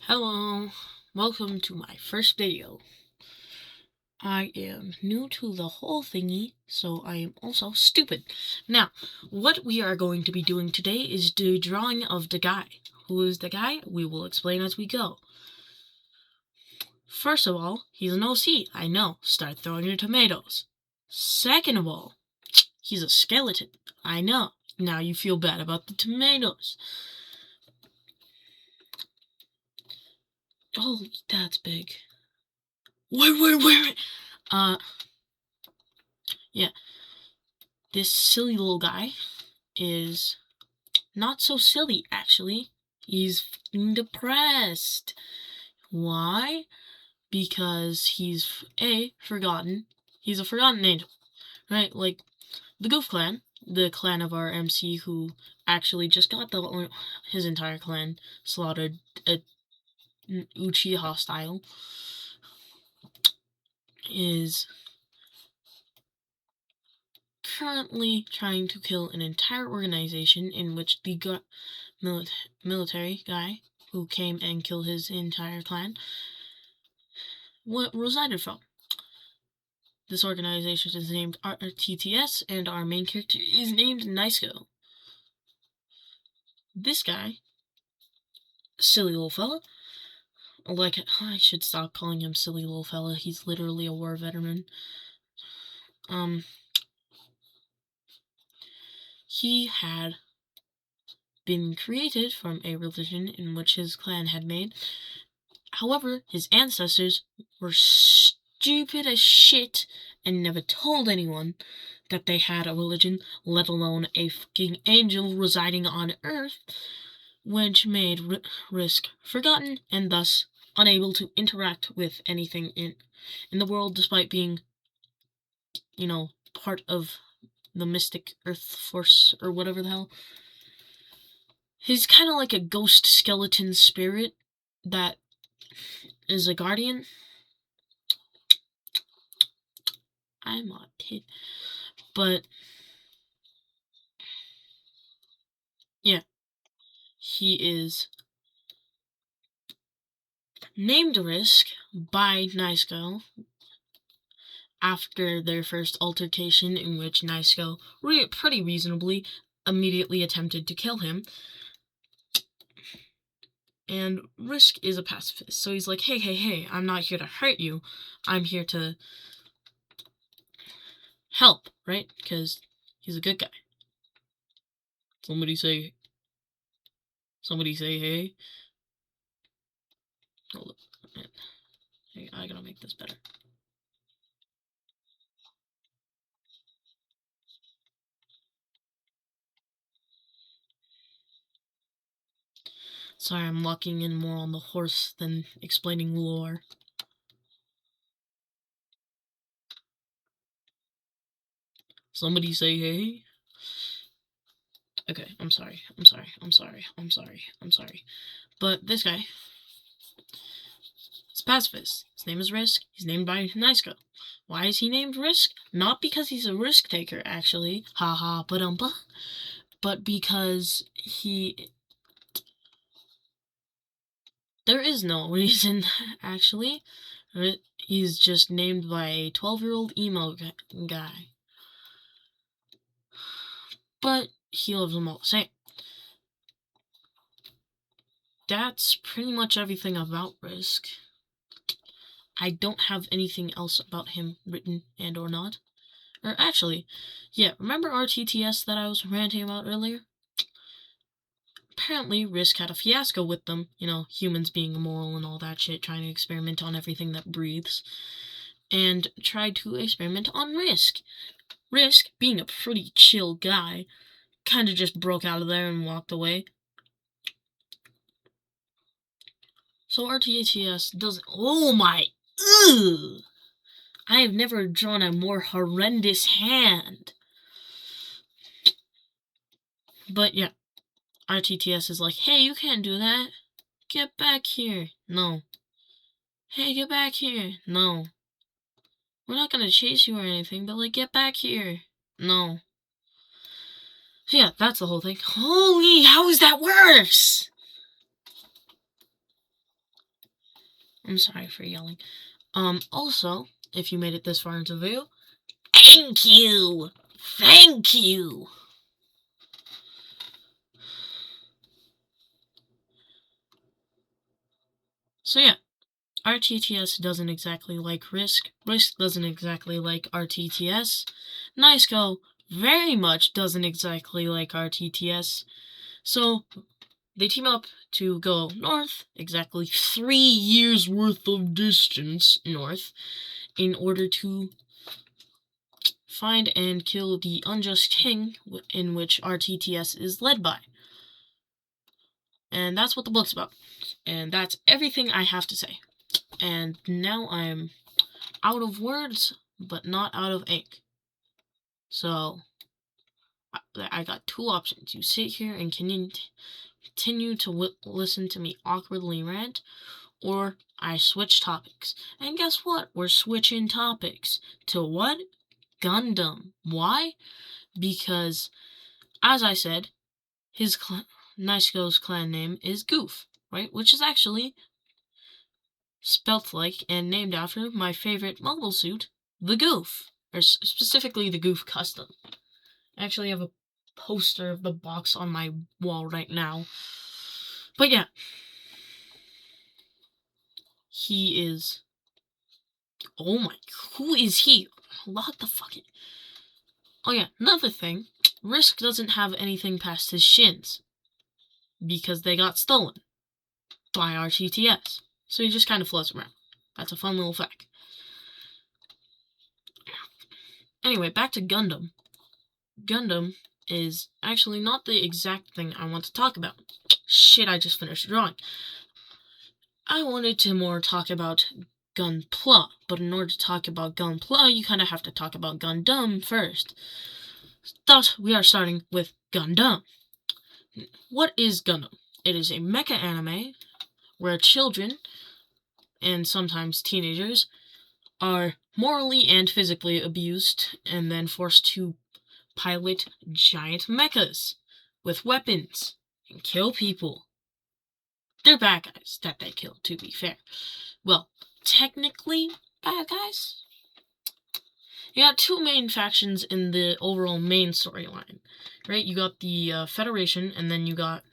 Hello, welcome to my first video. I am new to the whole thingy, so I am also stupid. Now, what we are going to be doing today is the drawing of the guy. Who is the guy? We will explain as we go. First of all, he's an OC, I know. Start throwing your tomatoes. Second of all, he's a skeleton, I know. Now you feel bad about the tomatoes. Oh, that's big. Wait. Yeah. This silly little guy is not so silly, actually. He's depressed. Why? Because he's forgotten. He's a forgotten angel, right? Like the Goof Clan, the clan of our MC, who actually just got his entire clan slaughtered at Uchiha style, is currently trying to kill an entire organization in which the military guy who came and killed his entire clan resided from. This organization is named TTS, and our main character is named Niceco. This guy, silly little fella, I should stop calling him silly little fella, he's literally a war veteran. He had been created from a religion in which his clan had made. However, his ancestors were stupid as shit and never told anyone that they had a religion, let alone a fucking angel residing on Earth, which made Risk forgotten and thus unable to interact with anything in the world, despite being, part of the mystic Earth force or whatever the hell. He's kind of like a ghost skeleton spirit that is a guardian. I'm a kid. But yeah, he is named Risk by Niceco after their first altercation, in which Niceco pretty reasonably immediately attempted to kill him. And Risk is a pacifist, so he's like, hey, I'm not here to hurt you, I'm here to help, right? Because he's a good guy. Somebody say hey. Hold up. I gotta make this better. Sorry, I'm locking in more on the horse than explaining lore. Somebody say hey. Okay, I'm sorry. But this guy is pacifist. His name is Risk. He's named by Niceco. Why is he named Risk? Not because he's a risk taker, actually. Haha, but because there is no reason, actually. He's just named by a 12-year-old emo guy. But he loves them all the same. That's pretty much everything about Risk. I don't have anything else about him written and or not. Or actually, yeah, remember RTTS that I was ranting about earlier? Apparently, Risk had a fiasco with them. Humans being immoral and all that shit, trying to experiment on everything that breathes. And tried to experiment on Risk. Risk, being a pretty chill guy, kinda just broke out of there and walked away. So RTTS doesn't. Oh my. Ugh! I have never drawn a more horrendous hand. But yeah, RTTS is like, hey, you can't do that. Get back here. No. Hey, get back here. No. We're not gonna chase you or anything, but get back here. No. So yeah, that's the whole thing. Holy, how is that worse? I'm sorry for yelling. Also, if you made it this far into the video, thank you! Thank you! So yeah, RTTS doesn't exactly like Risk. Risk doesn't exactly like RTTS. NiceGo very much doesn't exactly like RTTS. So they team up to go north, exactly 3 years worth of distance north, in order to find and kill the unjust king in which RTTS is led by. And that's what the book's about. And that's everything I have to say. And now I'm out of words, but not out of ink. So, I got two options. You sit here and continue to listen to me awkwardly rant, or I switch topics. And guess what? We're switching topics. To what? Gundam. Why? Because, as I said, his NiceGo's clan name is Goof, right? Which is actually spelt like and named after my favorite mobile suit, the Goof. Or specifically the Goof Custom. I actually have a poster of the box on my wall right now. But yeah. He is... Oh my... Who is he? What the fuck? Oh yeah, another thing. Risk doesn't have anything past his shins. Because they got stolen. By RTTS. So he just kind of floats around. That's a fun little fact. Anyway, back to Gundam. Gundam is actually not the exact thing I want to talk about. Shit, I just finished drawing. I wanted to more talk about Gunpla, but in order to talk about Gunpla, you kind of have to talk about Gundam first. Thus, we are starting with Gundam. What is Gundam? It is a mecha anime where children, and sometimes teenagers, are morally and physically abused and then forced to pilot giant mechas with weapons and kill people. They're bad guys that they kill, to be fair. Well, technically bad guys. You got two main factions in the overall main storyline, right? You got the Federation, and then you got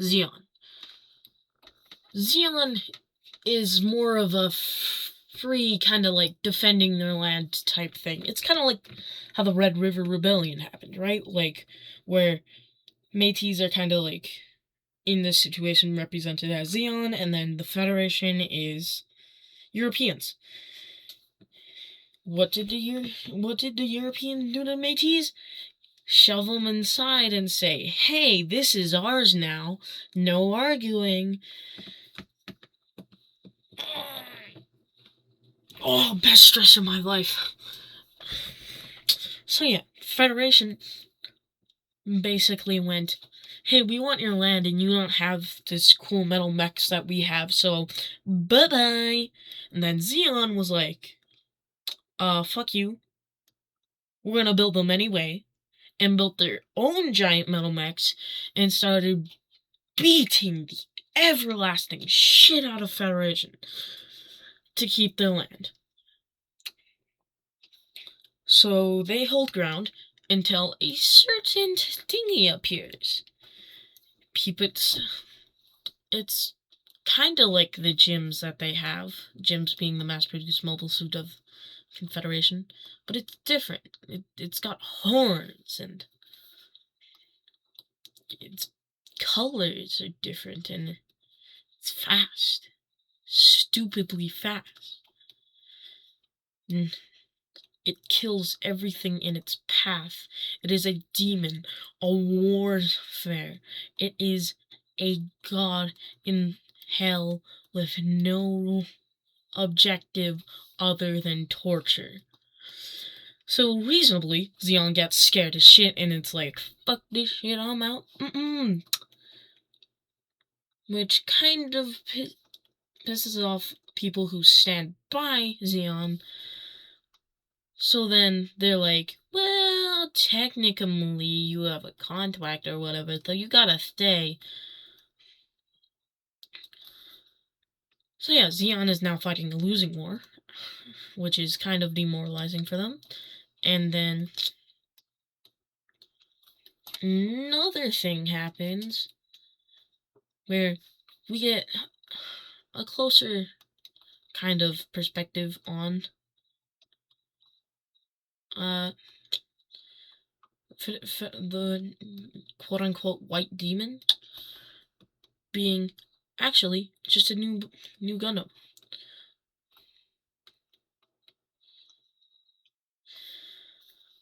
Zeon. Zeon is more of a free, kind of like defending their land type thing. It's kind of like how the Red River Rebellion happened, right? Like, where Métis are kind of like, in this situation, represented as Zeon, and then the Federation is Europeans. What did the European do to Métis? Shove them inside and say, hey, this is ours now. No arguing. Oh, best stress of my life. So yeah, Federation basically went, hey, we want your land and you don't have this cool metal mechs that we have, so bye-bye. And then Zeon was like, fuck you. We're gonna build them anyway. And built their own giant metal mechs and started beating the everlasting shit out of Federation to keep their land. So they hold ground until a certain thingy appears. It's kind of like the gyms that they have. Gyms being the mass-produced mobile suit of Confederation. But it's different. It's got horns, and its colors are different, and it's fast. Stupidly fast. And it kills everything in its path. It is a demon, a warfare. It is a god in hell with no objective other than torture. So reasonably, Zeon gets scared as shit and it's like, fuck this shit, I'm out. Which kind of pisses off people who stand by Zeon. So then they're like, well, technically you have a contract or whatever, so you gotta stay. So yeah, Xeon is now fighting a losing war, which is kind of demoralizing for them. And then another thing happens where we get a closer kind of perspective on the quote-unquote white demon being actually just a new Gundam.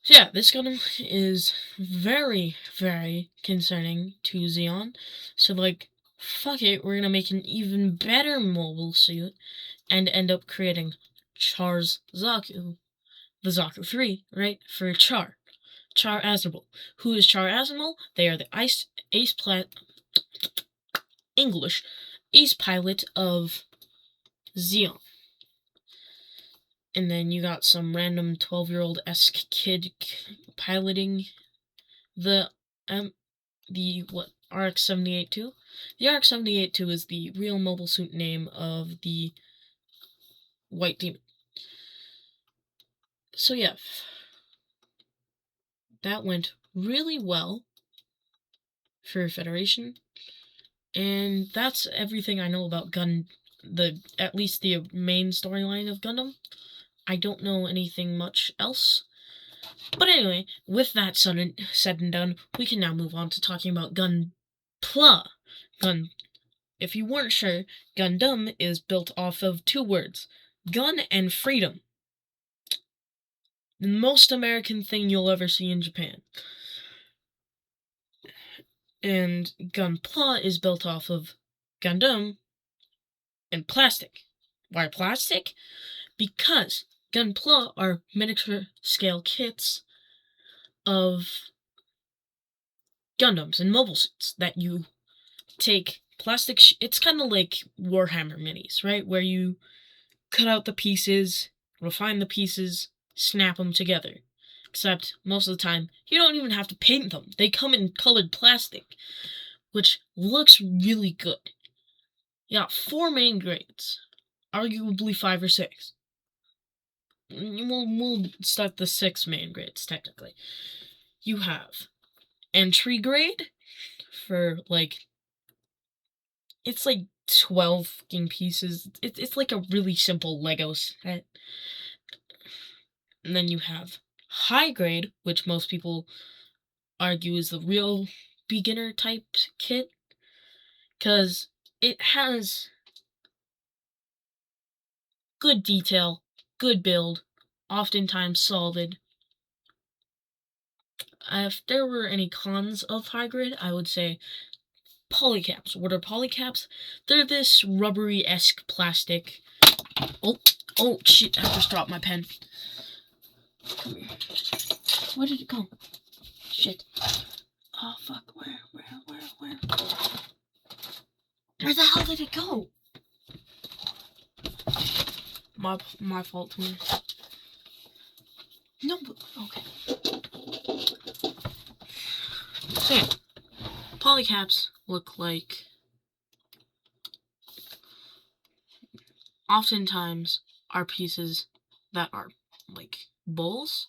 So yeah, this Gundam is very, very concerning to Xeon. So like, fuck it, we're gonna make an even better mobile suit and end up creating Char's Zaku. The Zaku 3, right? For Char. Char Aznable. Who is Char Aznable? They are the ace pilot of Xeon. And then you got some random 12-year-old-esque kid piloting the RX-78-2? The RX-78-2 is the real mobile suit name of the White Demon. So yeah, that went really well for Federation, and that's everything I know about at least the main storyline of Gundam. I don't know anything much else. But anyway, with that said and done, we can now move on to talking about Gunpla. If you weren't sure, Gundam is built off of two words, gun and freedom. The most American thing you'll ever see in Japan. And Gunpla is built off of Gundam and plastic. Why plastic? Because Gunpla are miniature scale kits of Gundams and mobile suits that you take plastic. It's kind of like Warhammer minis, right? Where you cut out the pieces, refine the pieces, snap them together. Except, most of the time, you don't even have to paint them. They come in colored plastic, which looks really good. You got 4 main grades. Arguably 5 or 6. We'll start the 6 main grades, technically. You have entry grade for, like, it's like 12 fucking pieces. It's like a really simple Lego set. And then you have high grade, which most people argue is the real beginner type kit, because it has good detail, good build, oftentimes solid. If there were any cons of high grade, I would say polycaps. What are polycaps? They're this rubbery-esque plastic. Oh shit, I just dropped my pen. Come here. Where did it go? Shit. Oh fuck, where? Where the hell did it go? My fault, twin. No, but, okay. So yeah, polycaps look like, oftentimes, are pieces that are, like, bowls.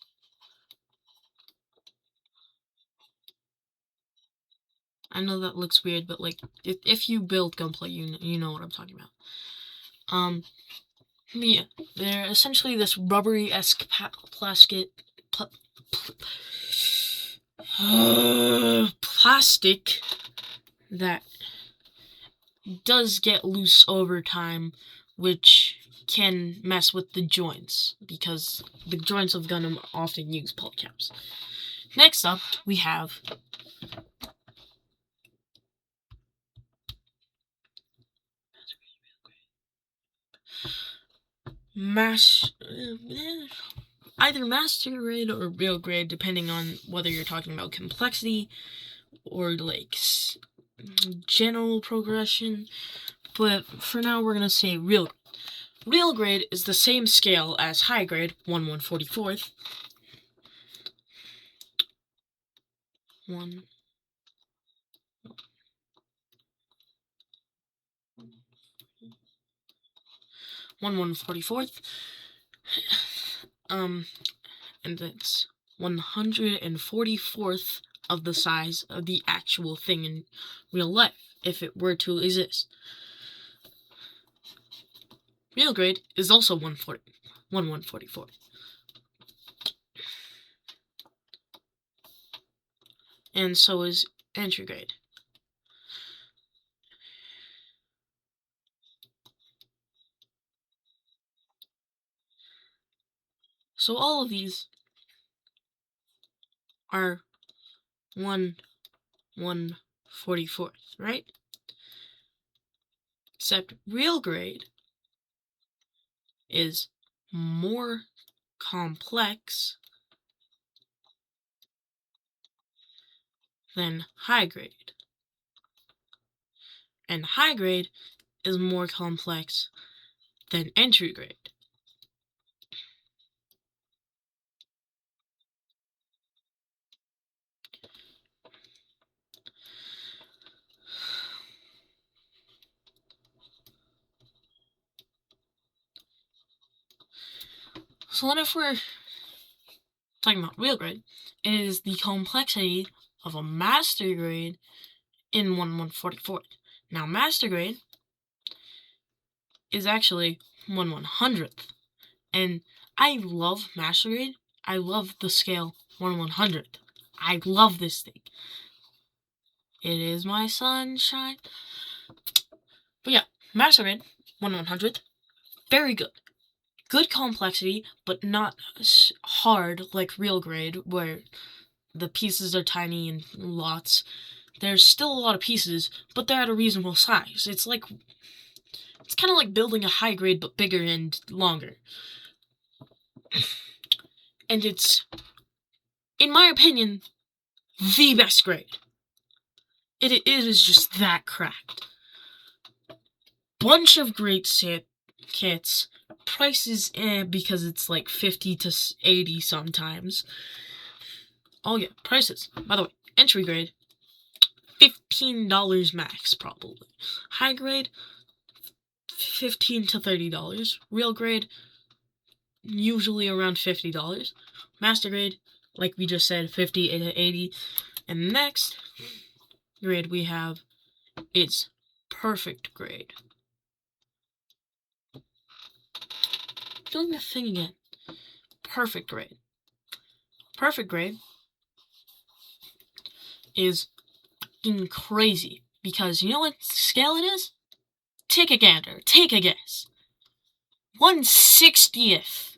I know that looks weird, but, like, if you build Gunpla, you know what I'm talking about. Yeah, they're essentially this rubbery-esque plastic plastic that does get loose over time, which can mess with the joints, because the joints of Gundam often use polycaps. Next up, we have either master grade or real grade, depending on whether you're talking about complexity or like general progression. But for now, we're gonna say real grade. Real grade is the same scale as high grade, 1/144th. 1. 1/144th. And it's 144th of the size of the actual thing in real life, if it were to exist. Real grade is also 1/144th. And so is entry grade. So all of these are 1/144th, right? Except real grade is more complex than high grade. And high grade is more complex than entry grade. So then if we're talking about real grade, it is the complexity of a master grade in 1/144th. Now master grade is actually 1/100th. And I love master grade. I love the scale 1/100th. I love this thing. It is my sunshine. But yeah, master grade 1/100th, very good. Good complexity, but not hard like real grade, where the pieces are tiny and lots. There's still a lot of pieces, but they're at a reasonable size. It's kind of like building a high grade, but bigger and longer. And it's, in my opinion, the best grade. It is just that cracked. Bunch of great kits. Prices, because it's like 50 to 80 sometimes. Oh yeah, prices. By the way, entry grade, $15 max, probably. High grade, $15 to $30. Real grade, usually around $50. Master grade, like we just said, 50 to 80. And next grade we have is perfect grade. Doing the thing again. Perfect grade. Perfect grade is crazy, because you know what scale it is? Take a gander. Take a guess. 1/60th.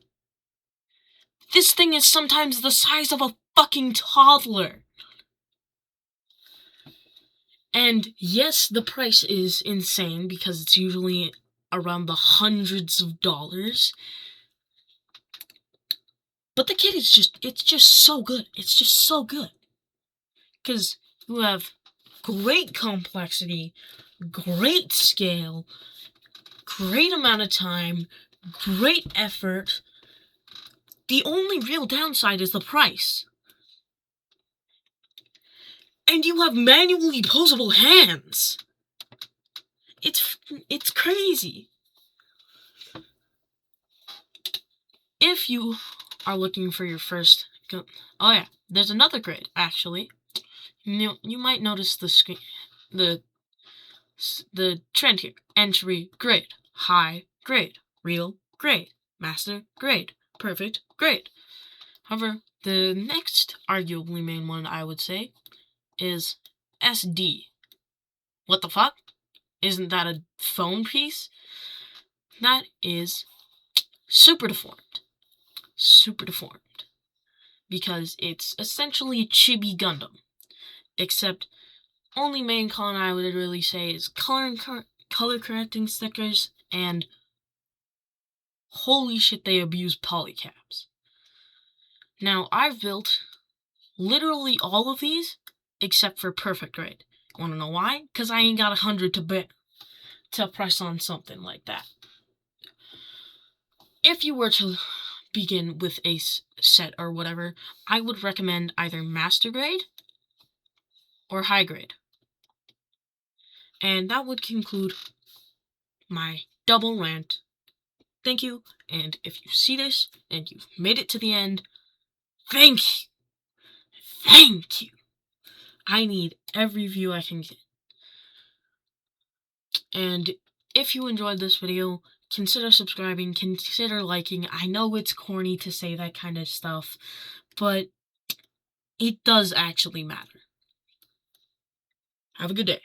This thing is sometimes the size of a fucking toddler. And yes, the price is insane, because it's usually around the hundreds of dollars. But the kit is it's just so good. It's just so good. Because you have great complexity, great scale, great amount of time, great effort. The only real downside is the price. And you have manually posable hands. It's crazy. If you are looking for your first... Oh yeah, there's another grade, actually. You might notice the trend here. Entry grade, high grade, real grade, master grade, perfect grade. However, the next arguably main one, I would say, is SD. What the fuck? Isn't that a phone piece? That is super deformed. Super deformed. Because it's essentially Chibi Gundam. Except, only main con I would really say is color correcting stickers, and holy shit, they abuse polycaps. Now, I've built literally all of these except for perfect grade. Wanna know why? Because I ain't got 100 to press on something like that. If you were to begin with a set or whatever, I would recommend either master grade or high grade. And that would conclude my double rant thank you. And if you see this and you've made it to the end, thank you. Thank you. I need every view I can get. And if you enjoyed this video, consider subscribing, consider liking. I know it's corny to say that kind of stuff, but it does actually matter. Have a good day.